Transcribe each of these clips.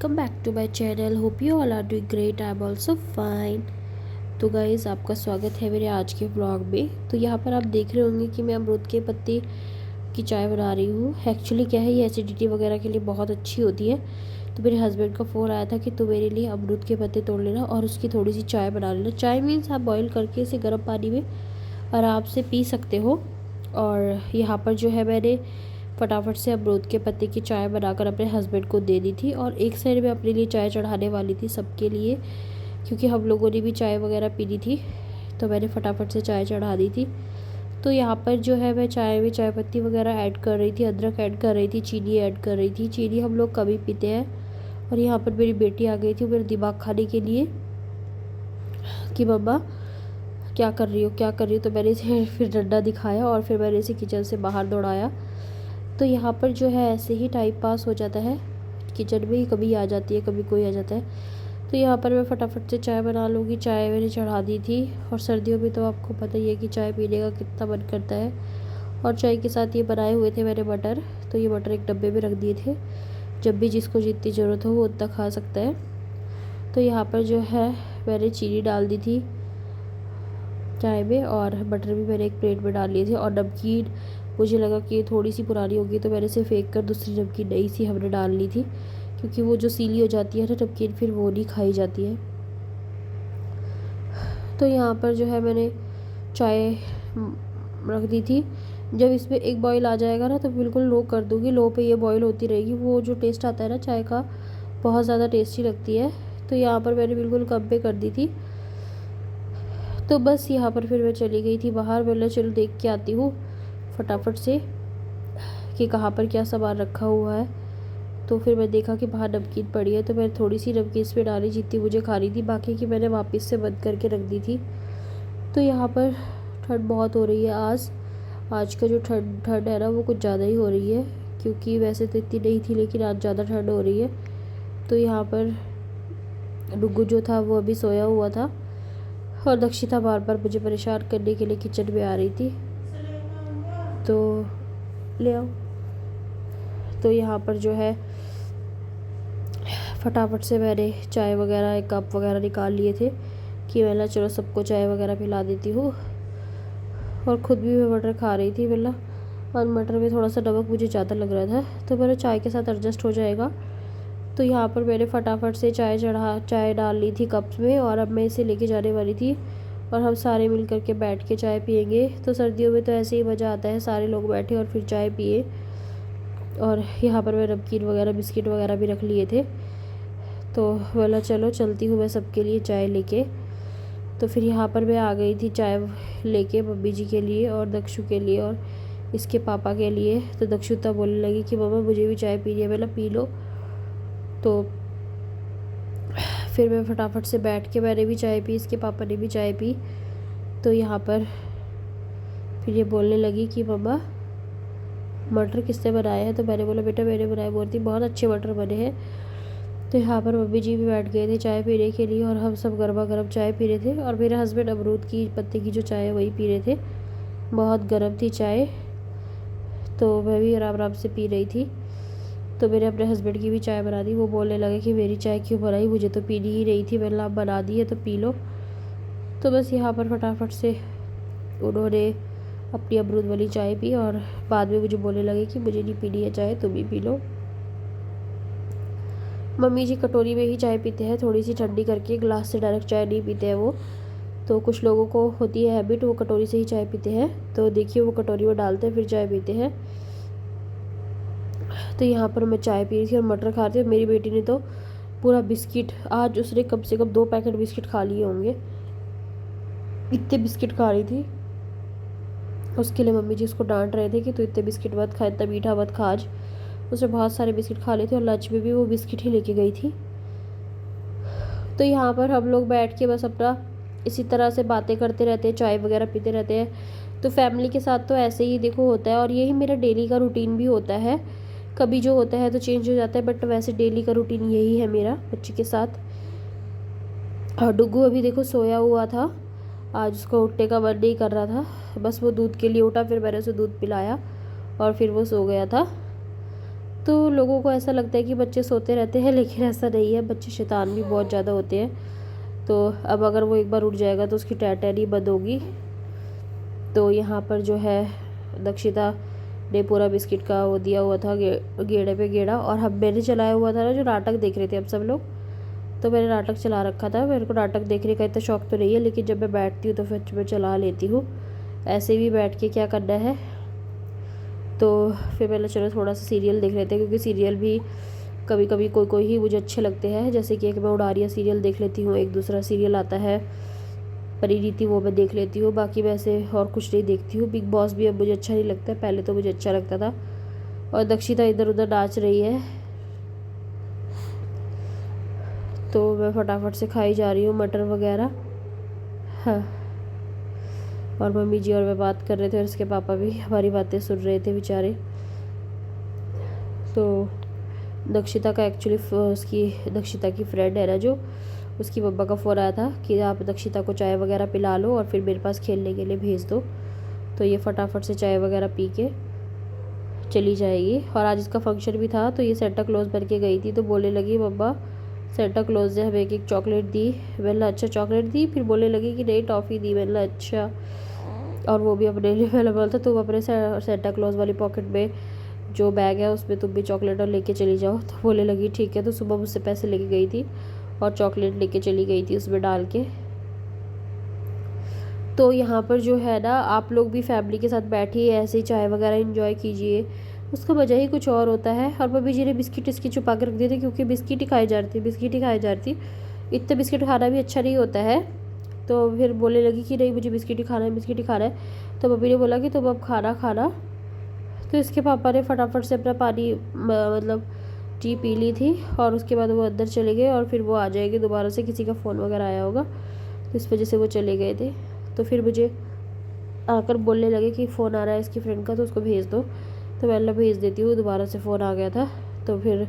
Welcome back to my channel. Hope you all are doing great. I am also fine. तो guys, आपका स्वागत है मेरे आज के ब्लॉग में। तो यहाँ पर आप देख रहे होंगे कि मैं अमरूद के पत्ते की चाय बना रही हूँ। एक्चुअली क्या है, ये एसिडिटी वगैरह के लिए बहुत अच्छी होती है। तो मेरे हस्बैंड का फ़ोन आया था कि तू मेरे लिए अमरूद के पत्ते तोड़ लेना और उसकी थोड़ी सी चाय बना लेना। चाय मीन्स आप बॉयल करके इसे गर्म पानी में आराम से पी सकते हो। और यहाँ पर जो है, मैंने फटाफट से अमरूद के पत्ते की चाय बनाकर अपने हस्बैंड को दे दी थी और एक साइड में अपने लिए चाय चढ़ाने वाली थी सबके लिए, क्योंकि हम लोगों ने भी चाय वगैरह पीनी थी। तो मैंने फटाफट से चाय चढ़ा दी थी। तो यहाँ पर जो है, मैं चाय में चाय पत्ती वगैरह ऐड कर रही थी, अदरक ऐड कर रही थी, चीनी ऐड कर रही थी। चीनी हम लोग कभी पीते हैं। और यहाँ पर मेरी बेटी आ गई थी मेरे दिमाग खाने के लिए कि मम्मा क्या कर रही हो, क्या कर रही हो। तो मैंने इसे फिर डंडा दिखाया और फिर मैंने इसे किचन से बाहर दौड़ाया। तो यहाँ पर जो है, ऐसे ही टाइम पास हो जाता है। किचन में ही कभी आ जाती है, कभी कोई आ जाता है। तो यहाँ पर मैं फटाफट से चाय बना लूँगी। चाय मैंने चढ़ा दी थी। और सर्दियों में तो आपको पता ही है कि चाय पीने का कितना मन करता है। और चाय के साथ ये बनाए हुए थे मैंने मटर। तो ये मटर एक डब्बे में रख दिए थे, जब भी जिसको जितनी ज़रूरत हो वो उतना खा सकता है। तो यहाँ पर जो है, मैंने चीनी डाल दी थी चाय में और बटर भी मैंने एक प्लेट में डाल लिए थे। और नमकीन मुझे लगा कि ये थोड़ी सी पुरानी होगी, तो मैंने इसे फेंक कर दूसरी नमकीन नई सी हमने डाल ली थी, क्योंकि वो जो सीली हो जाती है ना नमकीन, फिर वो नहीं खाई जाती है। तो यहाँ पर जो है, मैंने चाय रख दी थी। जब इसमें एक बॉईल आ जाएगा ना, तो बिल्कुल लो कर दूँगी। लो पे ये बॉईल होती रहेगी। वो जो टेस्ट आता है ना चाय का, बहुत ज़्यादा टेस्टी लगती है। तो यहाँ पर मैंने बिल्कुल कम पे कर दी थी। तो बस यहाँ पर फिर मैं चली गई थी बाहर। बोला चलो देख के आती हूँ फटाफट से कि कहाँ पर क्या सामान रखा हुआ है। तो फिर मैं देखा कि बाहर नमकीन पड़ी है, तो मैंने थोड़ी सी नमकीन इसमें डाली जितनी मुझे खानी थी, बाकी की मैंने वापस से बंद करके रख दी थी। तो यहाँ पर ठंड बहुत हो रही है आज का जो ठंड है ना, वो कुछ ज़्यादा ही हो रही है, क्योंकि वैसे तो इतनी नहीं थी, लेकिन आज ज़्यादा ठंड हो रही है। तो यहाँ पर डुग्गू जो था वो अभी सोया हुआ था और दक्षिता बार बार मुझे परेशान करने के लिए किचन में आ रही थी। तो ले आओ। तो यहाँ पर जो है, फटाफट से मैंने चाय वगैरह एक कप वगैरह निकाल लिए थे कि मैं चलो सबको चाय वगैरह पिला देती हूँ। और ख़ुद भी मैं मटर खा रही थी पहला, और मटर में थोड़ा सा नमक मुझे ज़्यादा लग रहा था, तो मेरे चाय के साथ एडजस्ट हो जाएगा। तो यहाँ पर मैंने फटाफट से चाय डाल ली थी कप्स में, और अब मैं इसे लेके जाने वाली थी और हम सारे मिल कर के बैठ के चाय पियेंगे। तो सर्दियों में तो ऐसे ही मज़ा आता है, सारे लोग बैठे और फिर चाय पिए। और यहाँ पर मैं नमकीन वगैरह बिस्किट वगैरह भी रख लिए थे। तो बोला चलो चलती हूँ मैं सबके लिए चाय लेके। तो फिर यहाँ पर मैं आ गई थी चाय लेके मम्मी जी के लिए और दक्षु के लिए और इसके पापा के लिए। तो दक्षु तब बोलने लगी कि मम्मा मुझे भी चाय पीनी है। बोला पी लो। तो फिर मैं फटाफट से बैठ के मैंने भी चाय पी, इसके पापा ने भी चाय पी। तो यहाँ पर फिर ये बोलने लगी कि मम्मा मटर किसने बनाए हैं। तो मैंने बोला बेटा मैंने बनाए। बोलती बहुत अच्छे मटर बने हैं। तो यहाँ पर मम्मी जी भी बैठ गए थे चाय पीने के लिए और हम सब गर्मा गर्म चाय पी रहे थे। और मेरे हस्बैंड अमरूद की पत्ते की जो चाय है वही पी रहे थे। बहुत गर्म थी चाय, तो मैं भी आराम आराम से पी रही थी। तो मैंने अपने हस्बैंड की भी चाय बना दी। वो बोलने लगे कि मेरी चाय क्यों बनाई, मुझे तो पीनी ही नहीं थी। मैंने आप बना दी है तो पी लो। तो बस यहाँ पर फटाफट से उन्होंने अपनी अमरूद वाली चाय पी और बाद में मुझे बोलने लगे कि मुझे नहीं पीनी है चाय, तुम ही पी लो। मम्मी जी कटोरी में ही चाय पीते हैं, थोड़ी सी ठंडी करके, गिलास से डायरेक्ट चाय नहीं पीते हैं वो। तो कुछ लोगों को होती है हैबिट, वो कटोरी से ही चाय पीते हैं। तो देखिए वो कटोरी में डालते हैं फिर चाय पीते हैं। तो यहाँ पर मैं चाय पी रही थी और मटर खा रही थी। मेरी बेटी ने तो पूरा बिस्किट, आज उसने कम से कम 2 पैकेट बिस्किट खा लिए होंगे, इतने बिस्किट खा रही थी। उसके लिए मम्मी जी उसको डांट रहे थे कि तू इतने बिस्किट मत खा, इतना मीठा मत खा। आज उसने बहुत सारे बिस्किट खा लिए थे और लंच में भी वो बिस्किट ही लेके गई थी। तो यहाँ पर हम लोग बैठ के बस अपना इसी तरह से बातें करते रहते हैं, चाय वगैरह पीते रहते हैं। तो फैमिली के साथ तो ऐसे ही देखो होता है, और यही मेरा डेली का रूटीन भी होता है। कभी जो होता है तो चेंज हो जाता है, बट वैसे डेली का रूटीन यही है मेरा बच्चे के साथ। और डुग्गू अभी देखो सोया हुआ था, आज उसको उठने का मन नहीं कर रहा था। बस वो दूध के लिए उठा, फिर मैंने उसे दूध पिलाया और फिर वो सो गया था। तो लोगों को ऐसा लगता है कि बच्चे सोते रहते हैं, लेकिन ऐसा नहीं है, बच्चे शैतान भी बहुत ज़्यादा होते हैं। तो अब अगर वो एक बार उठ जाएगा तो उसकी टैटरी बंद होगी। तो यहाँ पर जो है दक्षिता ने पूरा बिस्किट का वो दिया हुआ था, गेड़े पे गेड़ा, और हम मैंने चलाया हुआ था ना, जो नाटक देख रहे थे अब सब लोग, तो मैंने नाटक चला रखा था। मेरे को नाटक देखने का इतना शौक तो नहीं है, लेकिन जब मैं बैठती हूँ तो फिर मैं चला लेती हूँ, ऐसे भी बैठ के क्या करना है। तो फिर मैंने चलो थोड़ा सा सीरियल देख लेते हैं, क्योंकि सीरियल भी कभी कभी कोई कोई ही मुझे अच्छे लगते हैं। जैसे कि एक मैं उड़ारिया सीरियल देख लेती हूँ, एक दूसरा सीरियल आता है परिणीति, वो मैं देख लेती हूँ। बाकी वैसे और कुछ नहीं देखती हूँ। बिग बॉस भी अब मुझे अच्छा नहीं लगता, पहले तो मुझे अच्छा लगता था। और दक्षिता इधर उधर नाच रही है, तो मैं फटाफट से खाई जा रही हूँ मटर वगैरह। हाँ, और मम्मी जी और मैं बात कर रहे थे, और इसके पापा भी हमारी बातें सुन रहे थे बेचारे। तो दक्षिता का एक्चुअली उसकी दक्षिता की फ्रेंड है ना, जो उसकी मम्मा का फ़ोन आया था कि आप दक्षिता को चाय वगैरह पिला लो और फिर मेरे पास खेलने के लिए भेज दो। तो ये फटाफट से चाय वगैरह पी के चली जाएगी। और आज इसका फंक्शन भी था, तो ये सेंटा क्लॉज बन के गई थी। तो बोलने लगी मम्मा सेंटा क्लॉज ने हमें एक चॉकलेट दी। मैंने अच्छा चॉकलेट दी, फिर बोलने लगी कि नहीं टॉफ़ी दी। मैंने अच्छा, और वो भी अपने लिए अवेलेबल था। तुम अपने सेंटा क्लॉज वाली पॉकेट में जो बैग है उसमें तुम भी चॉकलेट और लेके चली जाओ। तो बोलने लगी ठीक है। तो सुबह मुझसे पैसे लेके गई थी और चॉकलेट लेके चली गई थी उसमें डाल के। तो यहाँ पर जो है ना, आप लोग भी फैमिली के साथ बैठिए, ऐसे ही चाय वगैरह इंजॉय कीजिए, उसका मज़ा ही कुछ और होता है। और मम्मी जी ने बिस्किट इसकी छुपा के रख दिए थे, क्योंकि बिस्किट ही खाई जा रही थी, बिस्किट ही खाई जा रही थी। इतने बिस्किट खाना भी अच्छा नहीं होता है। तो फिर बोलने लगी कि नहीं मुझे बिस्किट ही खाना है, बिस्किट ही खाना है। तो मम्मी ने बोला कि तुम अब खाना खाना। तो इसके पापा ने फटाफट से अपना पानी मतलब टी पी ली थी, और उसके बाद वो अंदर चले गए। और फिर वो आ जाएगी दोबारा से, किसी का फ़ोन वगैरह आया होगा, तो इस वजह से वो चले गए थे। तो फिर मुझे आकर बोलने लगे कि फ़ोन आ रहा है इसकी फ्रेंड का, तो उसको भेज दो। तो मैं भेज देती हूँ, दोबारा से फ़ोन आ गया था। तो फिर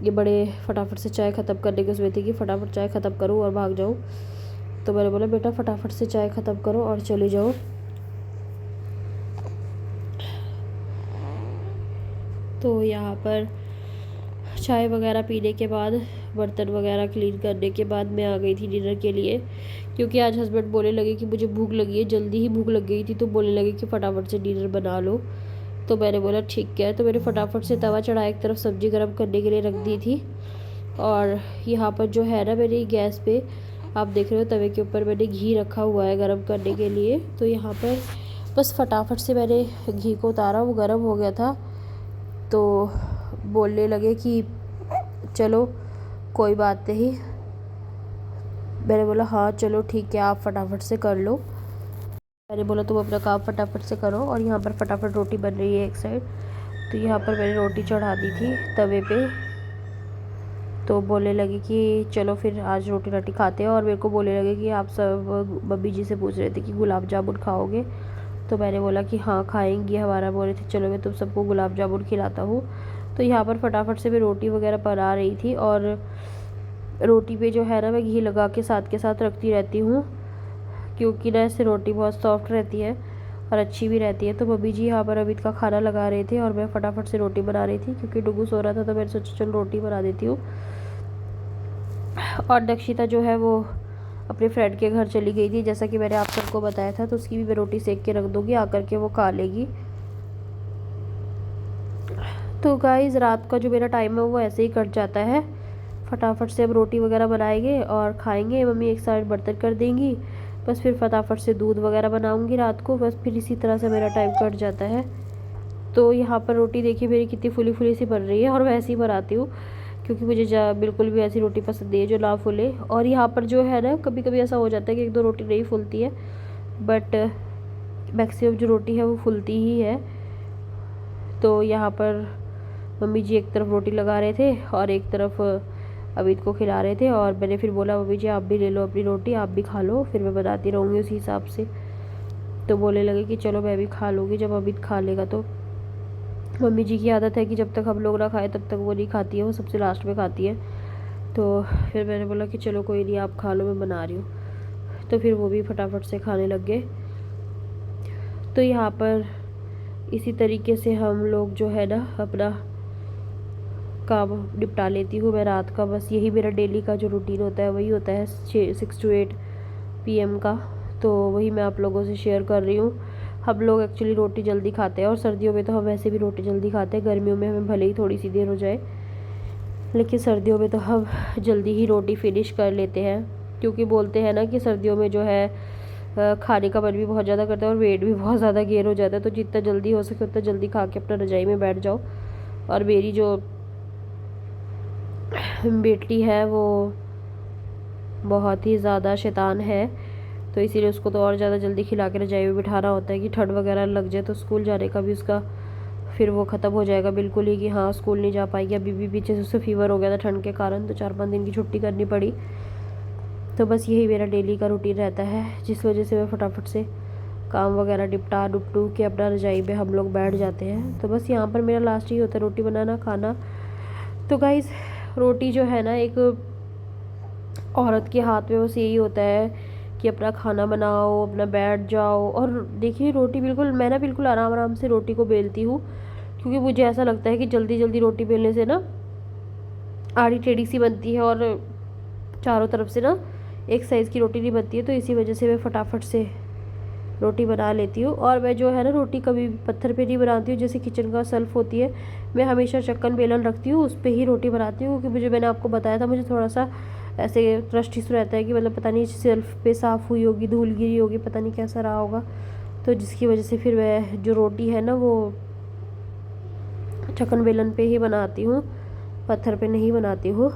ये बड़े फटाफट से चाय ख़त्म करने की उसमें थी कि फटाफट चाय ख़त्म करूँ और भाग जाऊँ। तो मैंने बोला बेटा फटाफट से चाय ख़त्म करो और चले जाओ। तो यहाँ पर चाय वगैरह पीने के बाद, बर्तन वगैरह क्लीन करने के बाद मैं आ गई थी डिनर के लिए, क्योंकि आज हस्बैंड बोलने लगे कि मुझे भूख लगी है, जल्दी ही भूख लग गई थी। तो बोलने लगे कि फटाफट से डिनर बना लो। तो मैंने बोला ठीक है। तो मैंने फटाफट से तवा चढ़ा, एक तरफ सब्ज़ी गर्म करने के लिए रख दी थी। और यहाँ पर जो है ना, मेरी गैस पे आप देख रहे हो तवे के ऊपर मैंने घी रखा हुआ है गर्म करने के लिए। तो यहाँ पर बस फटाफट से मैंने घी को उतारा, वो गर्म हो गया था। तो बोलने लगे कि चलो कोई बात नहीं। मैंने बोला हाँ चलो ठीक है, आप फटाफट से कर लो। मैंने बोला तुम अपना काम फटाफट से करो। और यहाँ पर फटाफट रोटी बन रही है एक साइड। तो यहाँ पर मैंने रोटी चढ़ा दी थी तवे पे। तो बोलने लगी कि चलो फिर आज रोटी राटी खाते हैं। और मेरे को बोलने लगे कि आप सब मम्मी जी से पूछ रहे थे कि गुलाब जामुन खाओगे। तो मैंने बोला कि हाँ खाएंगी हमारा। बोल रहे थे चलो मैं तुम सबको गुलाब जामुन खिलाता हूँ। तो यहाँ पर फटाफट से मैं रोटी वगैरह बना रही थी। और रोटी पे जो है ना, मैं घी लगा के साथ रखती रहती हूँ, क्योंकि ना ऐसे रोटी बहुत सॉफ्ट रहती है और अच्छी भी रहती है। तो मम्मी जी यहाँ पर अमित का खाना लगा रहे थे और मैं फटाफट से रोटी बना रही थी, क्योंकि डुगू सो रहा था। तो मैंने सोचा चलो रोटी बना देती हूँ। और दक्षिता जो है वो अपने फ्रेंड के घर चली गई थी, जैसा कि मैंने आप सबको बताया था। तो उसकी भी मैं रोटी सेक के रख दूँगी, आकर के वो खा लेगी। तो गाइस रात का जो मेरा टाइम है वो ऐसे ही कट जाता है। फटाफट से अब रोटी वगैरह बनाएंगे और खाएंगे। मम्मी एक साइड बर्तन कर देंगी, बस फिर फटाफट से दूध वगैरह बनाऊंगी रात को। बस फिर इसी तरह से मेरा टाइम कट जाता है। तो यहाँ पर रोटी देखिए मेरी कितनी फुली फुली सी बन रही है, और मैं ऐसे ही बनाती हूँ, क्योंकि मुझे बिल्कुल भी ऐसी रोटी पसंद नहीं है जो ना फूले। और यहाँ पर जो है ना, कभी कभी ऐसा हो जाता है कि एक दो रोटी नहीं फूलती है, बट मैक्सिमम जो रोटी है वो फूलती ही है। तो यहाँ पर मम्मी जी एक तरफ रोटी लगा रहे थे और एक तरफ अमित को खिला रहे थे। और मैंने फिर बोला मम्मी जी आप भी ले लो अपनी रोटी, आप भी खा लो, फिर मैं बनाती रहूँगी उसी हिसाब से। तो बोलने लगे कि चलो मैं भी खा लूँगी जब अमित खा लेगा। तो मम्मी जी की आदत है कि जब तक हम लोग ना खाएं तब तक वो नहीं खाती है, वो सबसे लास्ट में खाती है। तो फिर मैंने बोला कि चलो कोई नहीं आप खा लो, मैं बना रही हूँ। तो फिर वो भी फटाफट से खाने लग गए। तो यहाँ पर इसी तरीके से हम लोग जो है ना अपना काम निपटा लेती हूँ मैं रात का। बस यही मेरा डेली का जो रूटीन होता है वही होता है 6 to 8 PM का। तो वही मैं आप लोगों से शेयर कर रही हूँ। हम लोग एक्चुअली रोटी जल्दी खाते हैं और सर्दियों में तो हम वैसे भी रोटी जल्दी खाते हैं। गर्मियों में हमें भले ही थोड़ी सी देर हो जाए, लेकिन सर्दियों में तो हम जल्दी ही रोटी फिनिश कर लेते हैं, क्योंकि बोलते हैं ना कि सर्दियों में जो है खाने का मन भी बहुत ज़्यादा करता है और वेट भी बहुत ज़्यादा गेन हो जाता है। तो जितना जल्दी हो सके उतना जल्दी खा के अपना रजाई में बैठ जाओ। और मेरी जो बेटी है वो बहुत ही ज़्यादा शैतान है, तो इसीलिए उसको तो और ज़्यादा जल्दी खिला के रजाई में बिठाना होता है कि ठंड वगैरह लग जाए तो स्कूल जाने का भी उसका फिर वो ख़त्म हो जाएगा बिल्कुल ही कि हाँ स्कूल नहीं जा पाएगी। अभी भी पीछे से उससे फीवर हो गया था ठंड के कारण, तो 4-5 दिन की छुट्टी करनी पड़ी। तो बस यही मेरा डेली का रूटीन रहता है, जिस वजह से मैं फटाफट से काम वगैरह निपटू के अपना रजाई में हम लोग बैठ जाते हैं। तो बस यहाँ पर मेरा लास्ट ही होता है रोटी बनाना, खाना। तो गाइज़ रोटी जो है ना, एक औरत के हाथ में बस यही होता है कि अपना खाना बनाओ, अपना बैठ जाओ। और देखिए रोटी बिल्कुल मैं ना बिल्कुल आराम आराम से रोटी को बेलती हूँ, क्योंकि मुझे ऐसा लगता है कि जल्दी जल्दी रोटी बेलने से ना आड़ी टेढ़ी सी बनती है और चारों तरफ से ना एक साइज़ की रोटी नहीं बनती है। तो इसी वजह से मैं फटाफट से रोटी बना लेती हूँ। और मैं जो है ना रोटी कभी पत्थर पे नहीं बनाती हूँ, जैसे किचन का सेल्फ होती है, मैं हमेशा चक्कन बेलन रखती हूँ, उस पर ही रोटी बनाती हूँ। क्योंकि मैंने आपको बताया था मुझे थोड़ा सा ऐसे ट्रस्ट इशू रहता है कि मतलब पता नहीं सेल्फ पे साफ़ हुई होगी, धूल गिरी होगी, पता नहीं कैसा रहा होगा, तो जिसकी वजह से फिर मैं जो रोटी है ना वो चक्कन बेलन पे ही बनाती हूँ, पत्थर पे नहीं बनाती हूँ।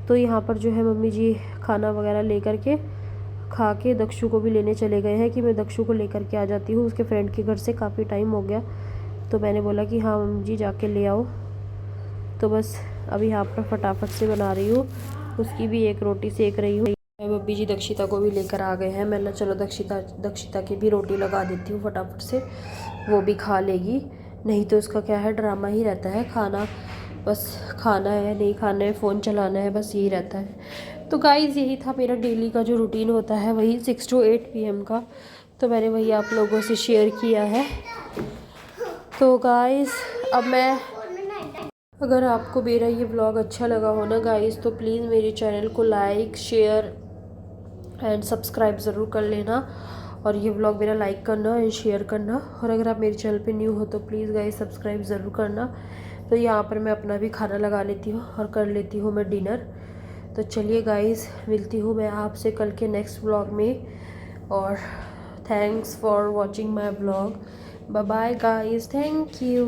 तो यहाँ पर जो है मम्मी जी खाना वगैरह लेकर के खा के दक्षु को भी लेने चले गए हैं कि मैं दक्षु को लेकर के आ जाती हूँ उसके फ्रेंड के घर से, काफ़ी टाइम हो गया। तो मैंने बोला कि हाँ मम्मी जी जाके ले आओ। तो बस अभी यहाँ पर फटाफट से बना रही हूँ, उसकी भी एक रोटी सेक रही हूँ। मम्मी जी दक्षिता को भी लेकर आ गए हैं। मैंने चलो दक्षिता की भी रोटी लगा देती हूँ फटाफट से, वो भी खा लेगी। नहीं तो उसका क्या है, ड्रामा ही रहता है, खाना बस खाना है नहीं खाना है, फ़ोन चलाना है, बस यही रहता है। तो गाइज़ यही था मेरा डेली का जो रूटीन होता है, वही 6 to 8 PM का। तो मैंने वही आप लोगों से शेयर किया है। तो गाइज़ अब मैं, अगर आपको मेरा ये व्लॉग अच्छा लगा हो ना गाइज़, तो प्लीज़ मेरे चैनल को लाइक शेयर एंड सब्सक्राइब ज़रूर कर लेना। और ये व्लॉग मेरा लाइक करना एंड शेयर करना। और अगर आप मेरे चैनल पे न्यू हो तो प्लीज़ गाइस सब्सक्राइब ज़रूर करना। तो यहाँ पर मैं अपना भी खाना लगा लेती हूँ और कर लेती हूँ मैं डिनर। तो चलिए गाइस मिलती हूँ मैं आपसे कल के नेक्स्ट व्लॉग में। और thanks for watching my vlog. Bye bye guys, thank you.